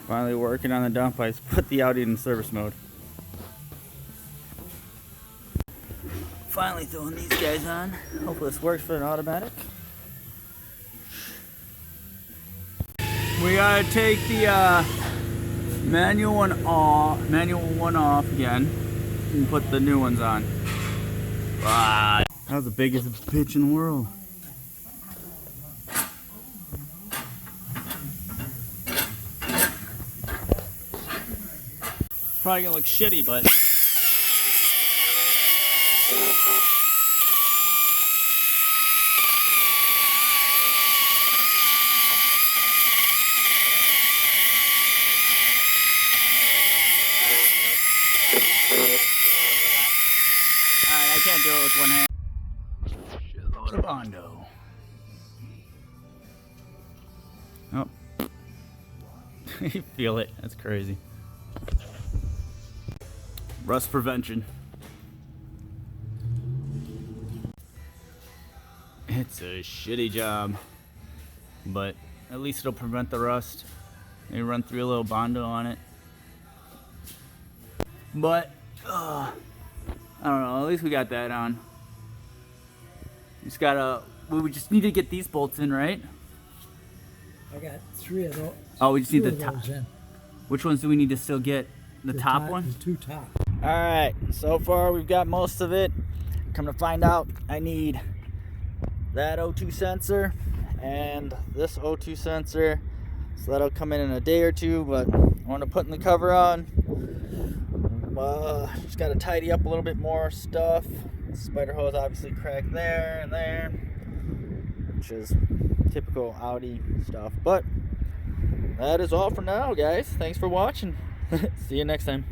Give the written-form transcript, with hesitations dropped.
Finally working on the dump. I put the Audi in service mode. Finally throwing these guys on. Hopefully this works for an automatic. We gotta take the manual one off again and put the new ones on. Wow, that was the biggest bitch in the world. Probably gonna look shitty, but alright, I can't do it with one hand. Shitload of Bondo. Oh. You feel it. That's crazy. Rust prevention. It's a shitty job, but at least it'll prevent the rust. Maybe run through a little Bondo on it. But, I don't know, at least we got that on. Just gotta, we just need to get these bolts in, right? I got 3 of those. Oh, we just need the two of top. those in. Which ones do we need to still get? The top one? The 2 top. Alright, so far we've got most of it. Come to find out, I need that O2 sensor and this O2 sensor. So that'll come in a day or two, but I want to put the cover on. Just got to tidy up a little bit more stuff. Spider hose obviously cracked there and there, which is typical Audi stuff. But that is all for now, guys. Thanks for watching. See you next time.